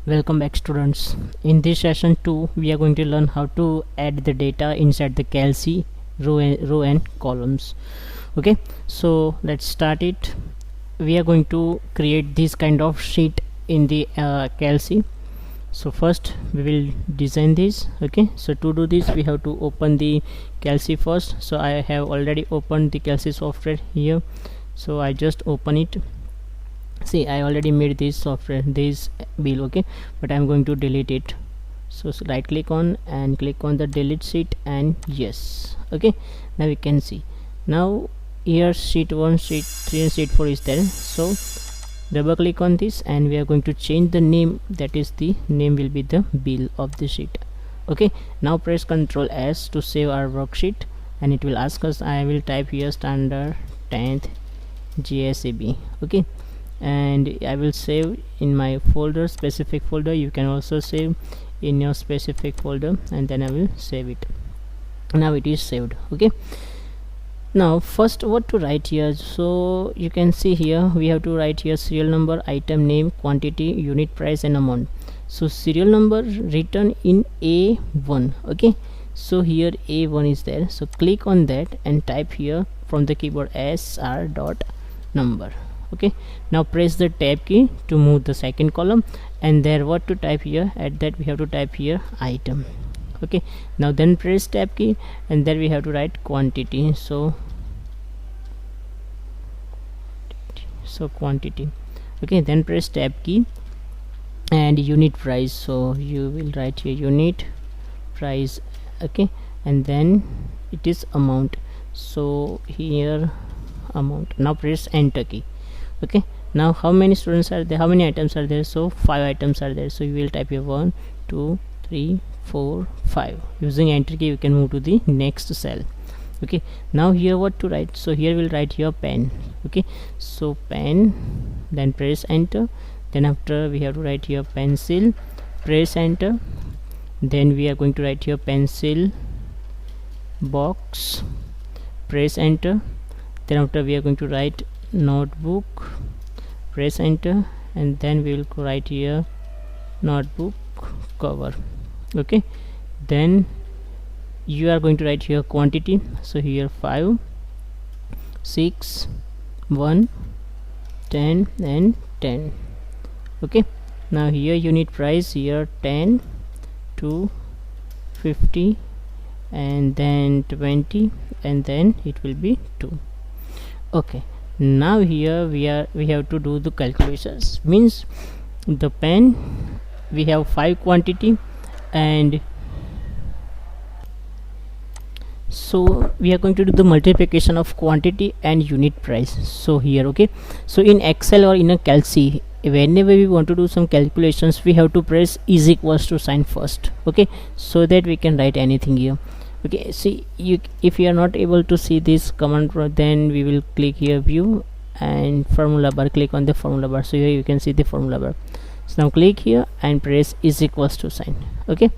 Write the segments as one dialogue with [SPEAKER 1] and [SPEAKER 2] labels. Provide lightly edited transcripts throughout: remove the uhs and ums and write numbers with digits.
[SPEAKER 1] Welcome back, students. In this session 2 we are going to learn how to add the data inside the calc row and columns. Okay, so let's start it. We are going to create this kind of sheet in the calc. So first we will design this. Okay, so to do this we have to open the calc first. So I have already opened the calc software here, so I just open it. See, I already made this software, this bill. Okay, but I'm going to delete it. So right click on and click on the delete sheet and yes. Okay, now we can see now here sheet 1, sheet 3 and sheet 4 is there. So double click on this and we are going to change the name, that is the name will be the bill of the sheet. Okay, now press Ctrl S to save our worksheet and it will ask us, I will type here standard 10th GSAB. Okay, and I will save in my folder, specific folder. You can also save in your specific folder and then I will save it. Now it is saved. Okay, now first what to write here. So you can see here we have to write here serial number, item name, quantity, unit price and amount. So serial number written in A1. Okay, so here A1 is there, so click on that and type here from the keyboard sr dot number. Okay, now press the tab key to move the second column and there what to type here, at that we have to type here item. Okay, now then press tab key and there we have to write quantity. So quantity. Okay, then press tab key and unit price, so you will write here unit price. Okay, and then it is amount, so here amount. Now press enter key. Okay, now how many students are there, how many items are there? So 5 items are there, so you will type here 1 2 3 4 5. Using enter key you can move to the next cell. Okay, now here what to write, so here we'll write here pen. Okay, so pen, then press enter, then after we have to write here pencil, press enter, then we are going to write here pencil box, press enter, then after we are going to write notebook, press enter, and then we will write here notebook cover. Okay, then you are going to write here quantity, so here 5 6 1 10 and 10. Okay, now here unit price, here 10 to 50 and then 20 and then it will be 2. Okay, now here we have to do the calculations. Means the pen we have 5 quantity and so we are going to do the multiplication of quantity and unit price. So here, okay, so in Excel or in a calc, whenever we want to do some calculations we have to press is equals to sign first. Okay, so that we can write anything here. Okay, see, you if you are not able to see this command, then we will click here view and formula bar, click on the formula bar. So here you can see the formula bar. So now click here and press is equals to sign. Okay,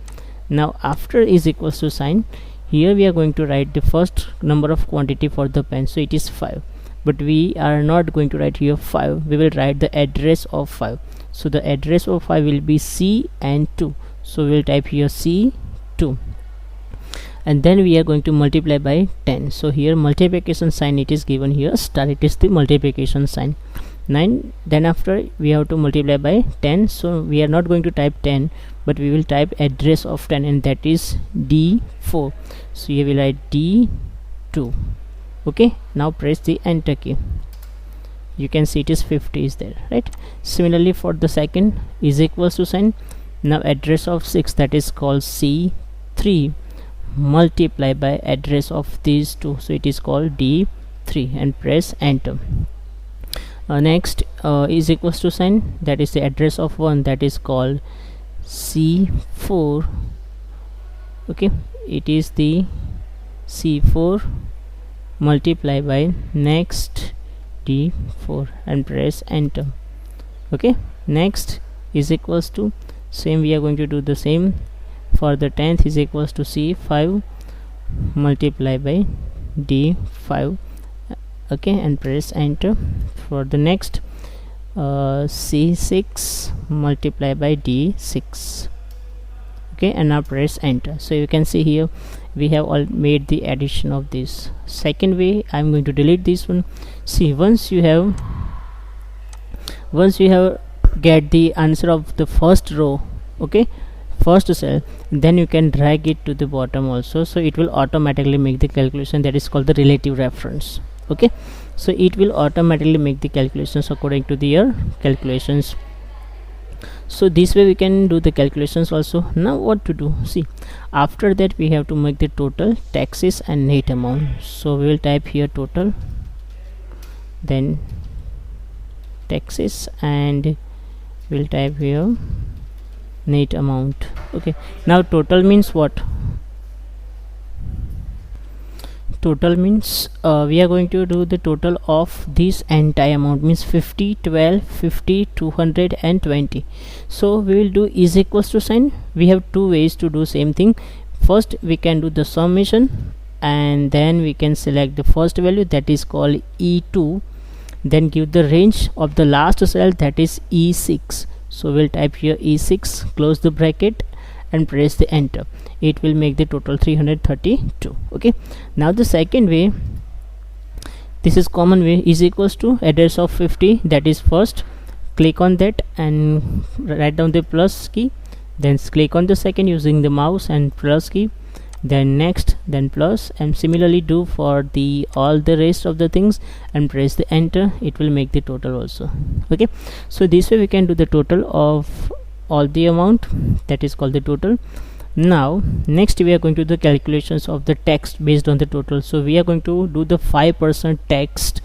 [SPEAKER 1] now after is equals to sign, here we are going to write the first number of quantity for the pen, so it is 5, but we are not going to write here 5, we will write the address of 5. So the address of 5 will be C and 2, so we will type here C2, and then we are going to multiply by 10. So here multiplication sign it is given here star, it is the multiplication sign 9. Then after we have to multiply by 10, so we are not going to type 10 but we will type address of 10 and that is D4, so here we write D2. Okay, now press the enter key. You can see it is 50 is there, right? Similarly for the second is equals to sign, now address of 6, that is called C3, multiply by address of these two, so it is called D3 and press enter. Next is equals to sign, that is the address of 1, that is called C4. Okay, it is the C4 multiply by next D4 and press enter. Okay, next is equals to same, we are going to do the same for the 10th, is equals to C5 multiply by D5 okay, and press enter. For the next C6 multiply by D6, okay, and now press enter. So you can see here we have all made the addition of this. Second way, I'm going to delete this one. See, once you have get the answer of the first row, okay, first cell, then you can drag it to the bottom also, so it will automatically make the calculation. That is called the relative reference, okay. So it will automatically make the calculations according to your calculations. So this way we can do the calculations also. Now what to do, see, after that we have to make the total, taxes and net amount. So we will type here total, then taxes, and we'll type here net amount. Okay, now total means what? Total means we are going to do the total of this entire amount, means 50, 12, 50, 200 and 20. So we will do is equals to sign. We have two ways to do same thing. First we can do the summation, and then we can select the first value, that is called E2, then give the range of the last cell, that is E6. So we'll type here E6, close the bracket and press the enter. It will make the total 332. Okay, now the second way, this is common way, is equals to address of 50, that is first click on that and write down the plus key, then click on the second using the mouse and plus key, then next, then plus, and similarly do for the all the rest of the things and press the enter. It will make the total also. Okay, so this way we can do the total of all the amount, that is called the total. Now next we are going to do the calculations of the text based on the total. So we are going to do the 5% text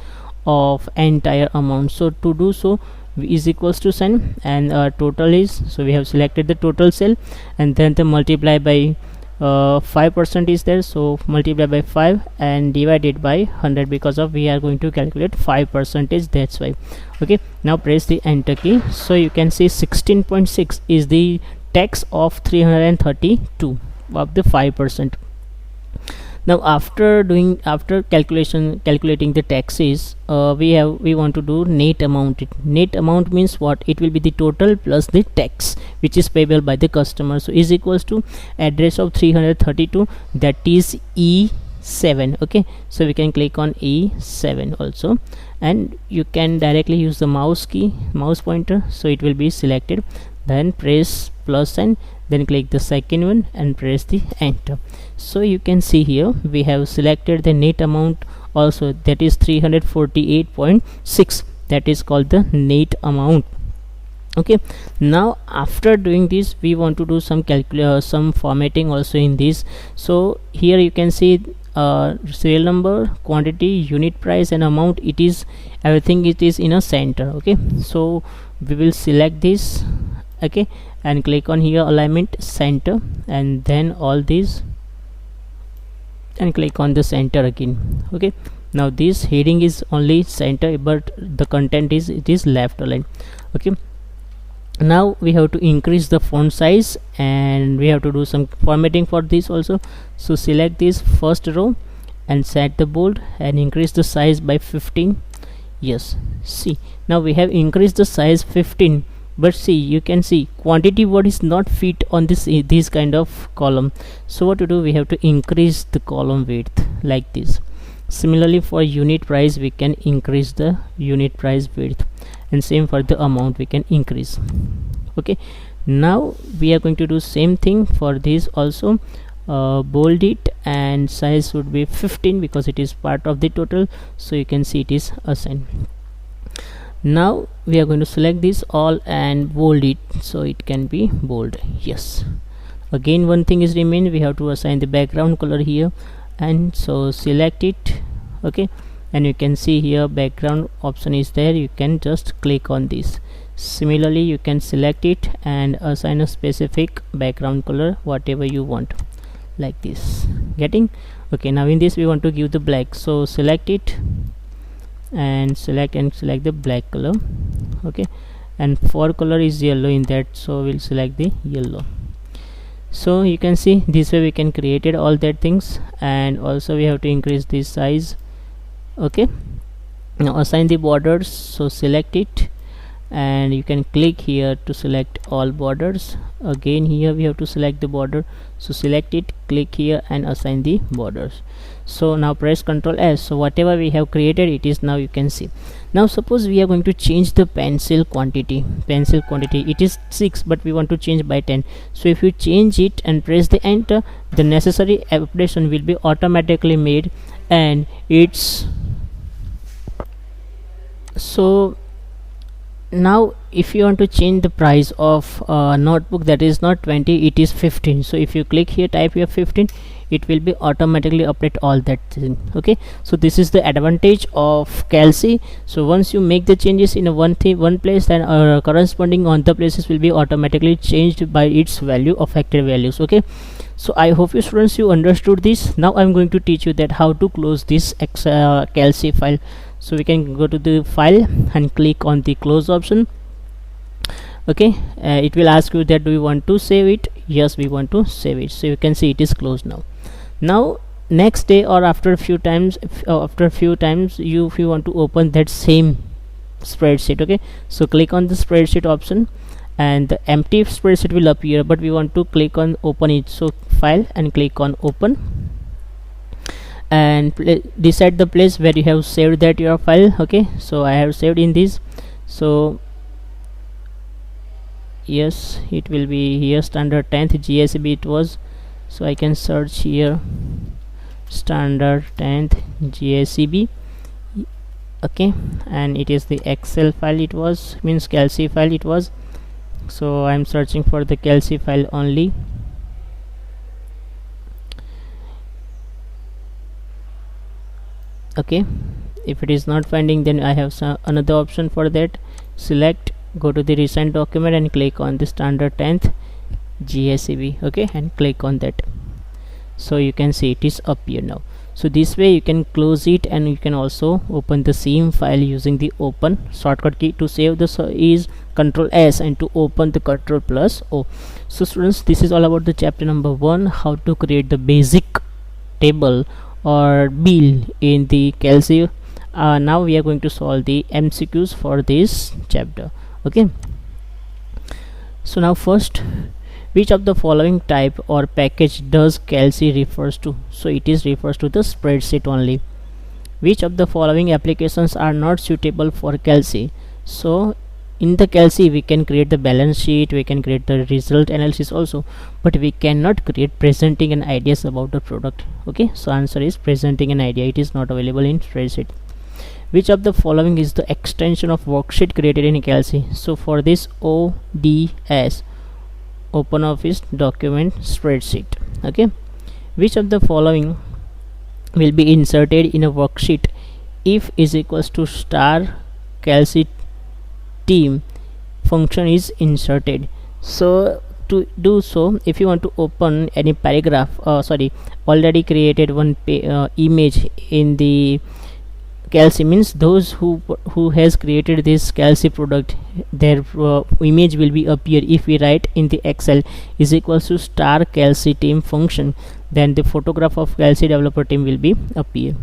[SPEAKER 1] of entire amount. So to do so, is equals to sign, and total is, so we have selected the total cell, and then the multiply by 5% is there, so multiply by 5 and divide it by 100, because of we are going to calculate 5%, that's why. Okay, now press the enter key. So you can see 16.6 is the text of 332 of the 5%. Now after calculating the taxes, we want to do net amount. Net amount means what? It will be the total plus the tax which is payable by the customer. So is equals to address of 332, that is E7. Okay, so we can click on E7 also, and you can directly use the mouse pointer, so it will be selected. Then press plus and then click the second one and press the enter. So you can see here we have selected the net amount also, that is 348.6, that is called the net amount. Okay, now after doing this we want to do some formatting also in this. So here you can see serial number, quantity, unit price and amount. It is everything, it is in a center. Okay, so we will select this, okay, and click on here alignment center, and then all these, and click on the center again. Okay, now this heading is only center, but the content is, it is left aligned. Okay, now we have to increase the font size, and we have to do some formatting for this also. So select this first row and set the bold and increase the size by 15. Yes, see, now we have increased the size 15, but see, you can see quantity word is not fit on this kind of column. So what to do, we have to increase the column width like this. Similarly for unit price, we can increase the unit price width, and same for the amount we can increase. Okay, now we are going to do same thing for this also. Bold it, and size would be 15 because it is part of the total, so you can see it is assigned. Now we are going to select this all and bold it, so it can be bold. Yes, again one thing is remain, we have to assign the background color here, and so select it. Okay, and you can see here background option is there, you can just click on this. Similarly you can select it and assign a specific background color, whatever you want, like this. Getting? Okay, now in this we want to give the black, so select it and select the black color. Okay, and for color is yellow in that, so we'll select the yellow. So you can see this way we can create it all that things, and also we have to increase this size. Okay, Now assign the borders, so select it and you can click here to select all borders. Again here we have to select the border, so select it, click here and assign the borders. So now press Ctrl S, so whatever we have created it is now you can see. Now suppose we are going to change the pencil quantity. It is 6 but we want to change by 10. So if you change it and press the enter, the necessary operation will be automatically made and it's so. Now if you want to change the price of notebook, that is not 20, it is 15. So if you click here, type here 15, it will be automatically update all that thing. Okay, so this is the advantage of Kelsey. So once you make the changes in a one place, then corresponding on the places will be automatically changed by its value, affected values. Okay, so I hope you students you understood this. Now I'm going to teach you that how to close this Kelsey file. So we can go to the file and click on the close option. Okay, it will ask you that do you want to save it. Yes, we want to save it. So you can see it is closed now. Now next day or after a few times, if you want to open that same spreadsheet, okay, so click on the spreadsheet option and the empty spreadsheet will appear, but we want to click on open it. So file and click on open and decide the place where you have saved that your file. Okay, so I have saved in this, so yes, it will be here standard 10th GSB it was. So I can search here standard 10th GSB. Okay, and it is the Excel file, it was means Kelsey file it was. So I'm searching for the Kelsey file only. Okay, if it is not finding, then I have another option for that. Select, go to the recent document and click on the standard 10th GSB. Okay, and click on that. So you can see it is up here now. So this way you can close it and you can also open the same file using the open. Shortcut key to save this is Ctrl S and to open the Ctrl+O. So students, this is all about the chapter number 1, how to create the basic table or bill in the Kelsey. Now we are going to solve the MCQs for this chapter. Okay, so now first, which of the following type or package does Kelsey refers to? So it is refers to the spreadsheet only. Which of the following applications are not suitable for Kelsey? So in the Kelsey we can create the balance sheet, we can create the result analysis also, but we cannot create presenting an ideas about the product. Okay, so answer is presenting an idea, it is not available in spreadsheet. Which of the following is the extension of worksheet created in Kelsey? So for this, ODS, Open Office Document Spreadsheet. Okay, which of the following will be inserted in a worksheet if is equals to star Kelsey team function is inserted? So to do so, if you want to open any paragraph, already created one image in the Kelsey, means those who has created this Kelsey product, their image will be appear. If we write in the Excel is equals to star Kelsey team function, then the photograph of Kelsey developer team will be appear.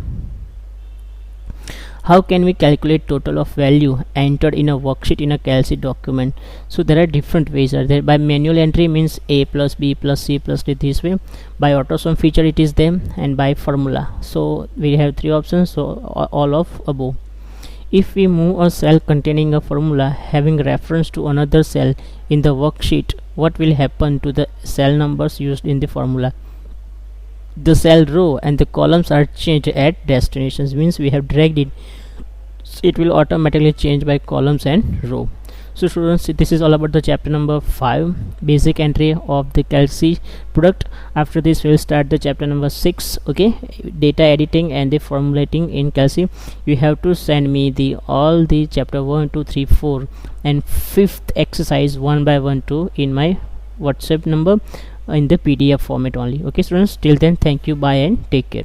[SPEAKER 1] How can we calculate total of value entered in a worksheet in a Kelsey document? So there are different ways. Are there by manual entry, means A plus B plus C plus D, this way. By AutoSum feature it is them, and by formula. So we have 3 options, so all of above. If we move a cell containing a formula having reference to another cell in the worksheet, what will happen to the cell numbers used in the formula? The cell row and the columns are changed at destinations, means we have dragged it, it will automatically change by columns and row. So students, this is all about the chapter number 5, basic entry of the Kelsey product. After this we'll start the chapter number 6. Okay, data editing and the formulating in Kelsey. You have to send me the all the chapter 1, 2, 3, 4 and 5th exercise 1 by 1 2 in my WhatsApp number in the PDF format only. Okay students, till then, thank you, bye and take care.